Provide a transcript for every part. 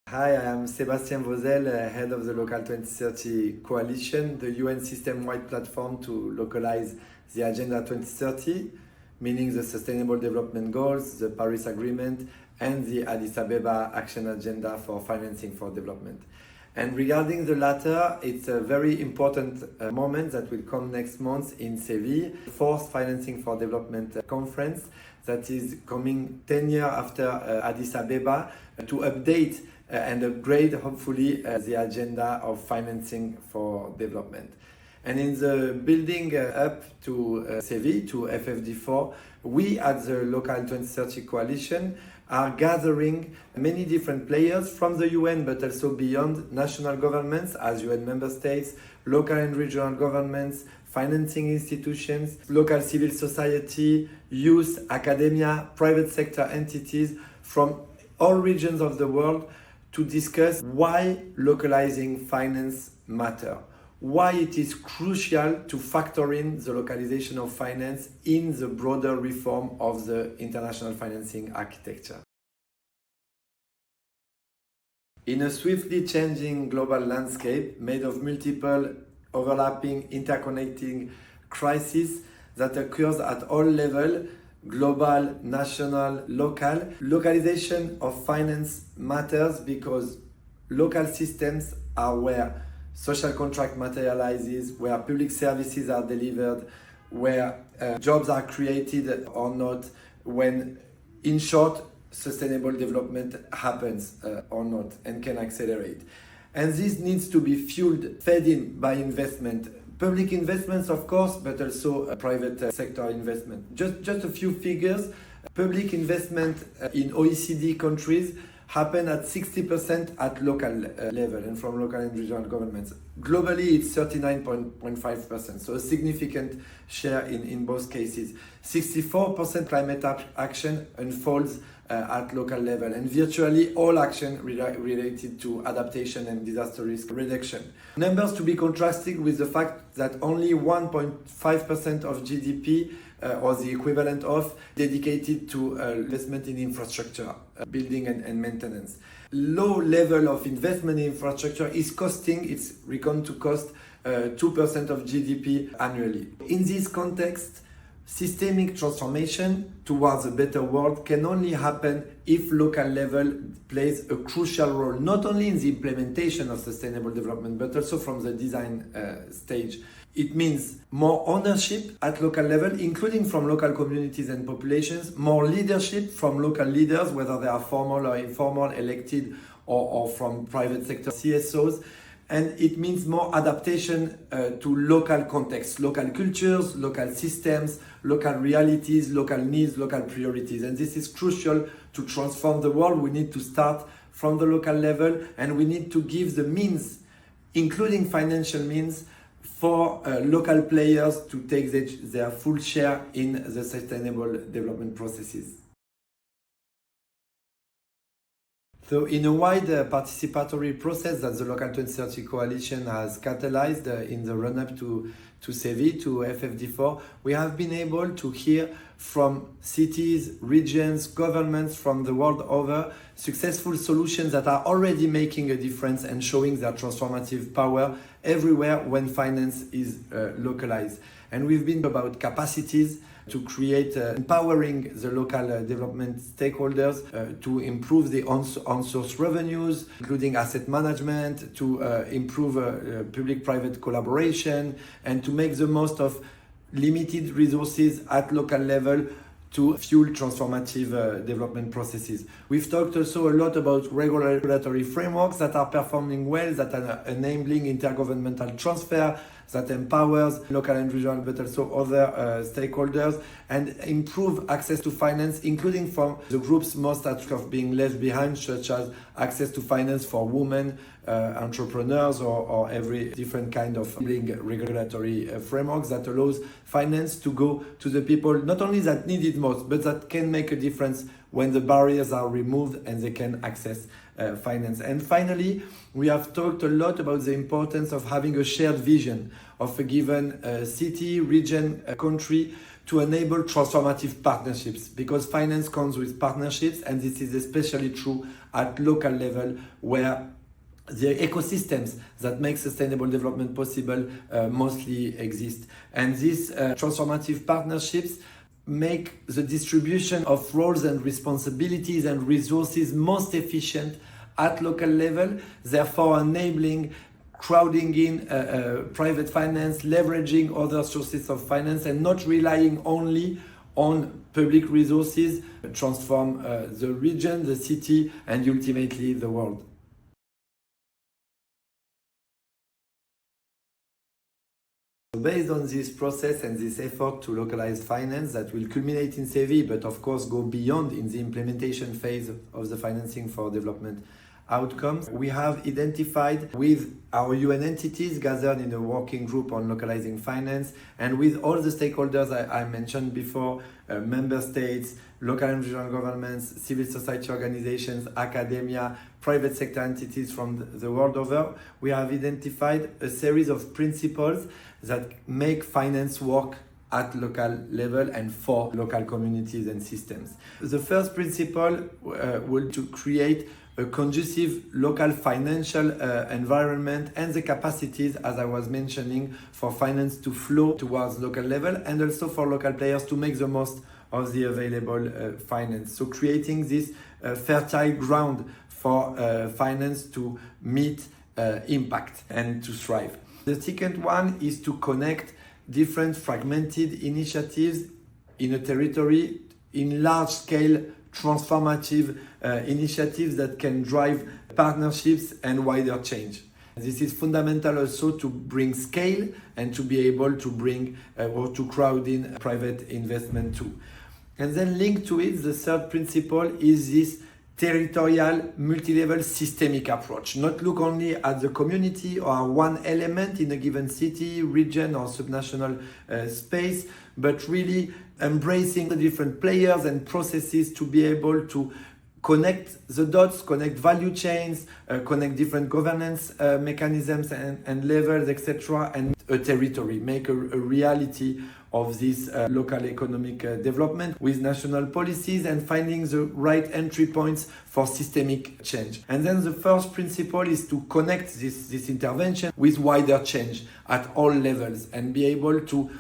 Hi, I am Sébastien Vauzelle, head of the Local2030 coalition, the UN system-wide platform to localize the Agenda 2030, meaning the Sustainable Development Goals, the Paris Agreement, and the Addis Ababa Action Agenda for Financing for Development. And regarding the latter, it's a very important moment that will come next month in Seville, the fourth Financing for Development conference that is coming 10 years after Addis Ababa to update and upgrade, hopefully, the agenda of financing for development. And in the building up to Seville, to FFD4, we at the Local2030 coalition are gathering many different players from the UN, but also beyond, national governments as UN member states, local and regional governments, financing institutions, local civil society, youth, academia, private sector entities from all regions of the world to discuss why localizing finance matter, why it is crucial to factor in the localization of finance in the broader reform of the international financing architecture. In a swiftly changing global landscape made of multiple overlapping, interconnecting crises that occurs at all levels, global, national, local. Localization of finance matters because local systems are where social contract materializes, where public services are delivered, where jobs are created or not, when, in short, sustainable development happens or not and can accelerate. And this needs to be fueled, fed in by investment. Public investments, of course, but also private sector investment. Just a few figures. Public investment in OECD countries happen at 60% at local level and from local and regional governments. Globally, it's 39.5%, so a significant share in both cases. 64% climate action unfolds at local level, and virtually all action related to adaptation and disaster risk reduction. Numbers to be contrasted with the fact that only 1.5% of GDP or the equivalent of dedicated to investment in infrastructure, building and maintenance. Low level of investment in infrastructure is costing, it's reckoned to cost 2% of GDP annually. In this context, systemic transformation towards a better world can only happen if local level plays a crucial role, not only in the implementation of sustainable development, but also from the design stage. It means more ownership at local level, including from local communities and populations, more leadership from local leaders, whether they are formal or informal, elected or from private sector CSOs. And it means more adaptation to local contexts, local cultures, local systems, local realities, local needs, local priorities. And this is crucial to transform the world. We need to start from the local level, and we need to give the means, including financial means, for local players to take their full share in the sustainable development processes. So in a wide participatory process that the Local2030 coalition has catalyzed in the run-up to Seville, to FFD4, we have been able to hear from cities, regions, governments from the world over successful solutions that are already making a difference and showing their transformative power everywhere when finance is localized. And we've been about capacities to create empowering the local development stakeholders to improve the on-source revenues, including asset management, to improve public-private collaboration, and to make the most of limited resources at local level to fuel transformative development processes. We've talked also a lot about regulatory frameworks that are performing well, that are enabling intergovernmental transfer, that empowers local and regional, but also other stakeholders, and improve access to finance, including from the groups most at risk of being left behind, such as access to finance for women, entrepreneurs, or every different kind of regulatory frameworks that allows finance to go to the people, not only that need it most, but that can make a difference when the barriers are removed and they can access finance. And finally, we have talked a lot about the importance of having a shared vision of a given city, region, country, to enable transformative partnerships, because finance comes with partnerships, and this is especially true at local level, where the ecosystems that make sustainable development possible mostly exist. And these transformative partnerships make the distribution of roles and responsibilities and resources most efficient at local level, therefore enabling crowding in private finance, leveraging other sources of finance, and not relying only on public resources, transform the region, the city, and ultimately the world. Based on this process and this effort to localize finance that will culminate in CEVI, but of course go beyond in the implementation phase of the financing for development outcomes, we have identified with our UN entities gathered in a working group on localizing finance, and with all the stakeholders I mentioned before, member states, local and regional governments, civil society organizations, academia, private sector entities from the world over, we have identified a series of principles that make finance work at local level and for local communities and systems. The first principle will to create a conducive local financial environment and the capacities, as I was mentioning, for finance to flow towards local level, and also for local players to make the most of the available finance. So creating this fertile ground for finance to meet impact and to thrive. The second one is to connect different fragmented initiatives in a territory in large-scale transformative initiatives that can drive partnerships and wider change. This is fundamental also to bring scale and to be able to bring or to crowd in private investment too. And then linked to it, the third principle is this territorial, multi-level, systemic approach. Not look only at the community or one element in a given city, region, or subnational space, but really embracing the different players and processes to be able to connect the dots, connect value chains, connect different governance mechanisms and levels, etc., and a territory, make a reality of this local economic development with national policies and finding the right entry points for systemic change. And then the first principle is to connect this intervention with wider change at all levels and be able to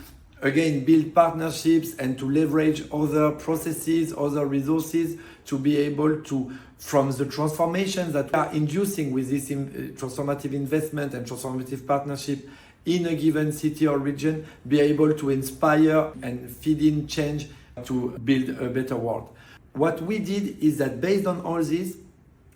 again build partnerships and to leverage other processes, other resources to be able to, from the transformations that are inducing with this transformative investment and transformative partnership in a given city or region, be able to inspire and feed in change to build a better world. What we did is that based on all this,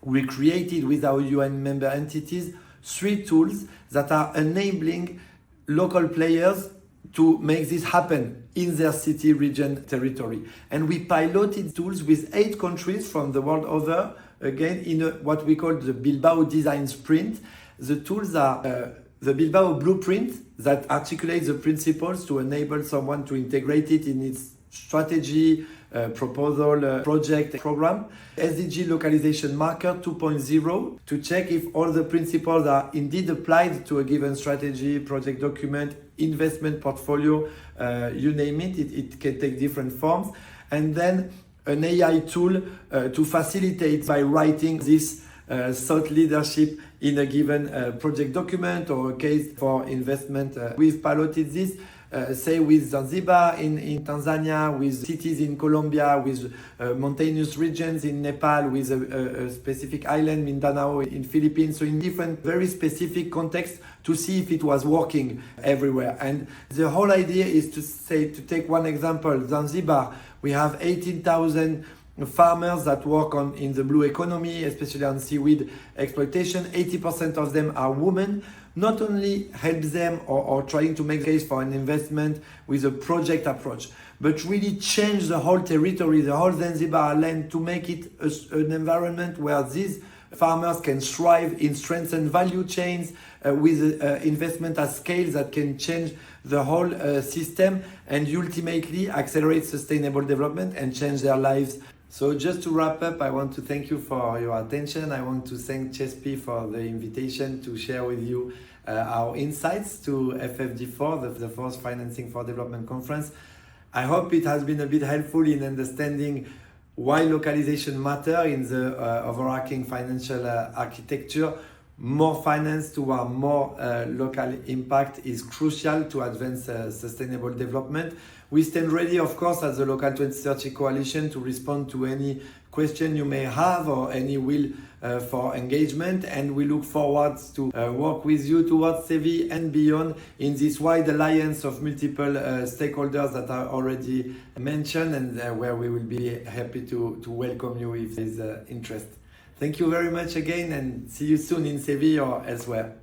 we created with our UN member entities 3 tools that are enabling local players to make this happen in their city, region, territory. And we piloted tools with 8 countries from the world over, again in what we call the Bilbao Design Sprint. The tools are the Bilbao Blueprint that articulates the principles to enable someone to integrate it in its strategy, proposal, project, program. SDG Localization Marker 2.0 to check if all the principles are indeed applied to a given strategy, project document, investment portfolio, you name it, it can take different forms. And then an AI tool to facilitate by writing this thought leadership in a given project document or a case for investment. We've piloted this, say with Zanzibar in Tanzania, with cities in Colombia, with mountainous regions in Nepal, with a specific island, Mindanao in Philippines, so in different very specific contexts to see if it was working everywhere. And the whole idea is to take one example, Zanzibar, we have 18,000 farmers that work in the blue economy, especially on seaweed exploitation. 80% of them are women. Not only help them or trying to make a case for an investment with a project approach, but really change the whole territory, the whole Zanzibar land, to make it an environment where these farmers can thrive in strengthened value chains with investment at scale that can change the whole system and ultimately accelerate sustainable development and change their lives So just to wrap up, I want to thank you for your attention. I want to thank CESP for the invitation to share with you our insights to FFD4, the Fourth Financing for Development Conference. I hope it has been a bit helpful in understanding why localization matters in the overarching financial architecture. More finance toward more local impact is crucial to advance sustainable development. We stand ready, of course, as the Local2030 Coalition to respond to any question you may have or any will for engagement, and we look forward to work with you towards CEVI and beyond in this wide alliance of multiple stakeholders that are already mentioned, and where we will be happy to welcome you if there is interest. Thank you very much again, and see you soon in CEVI or elsewhere.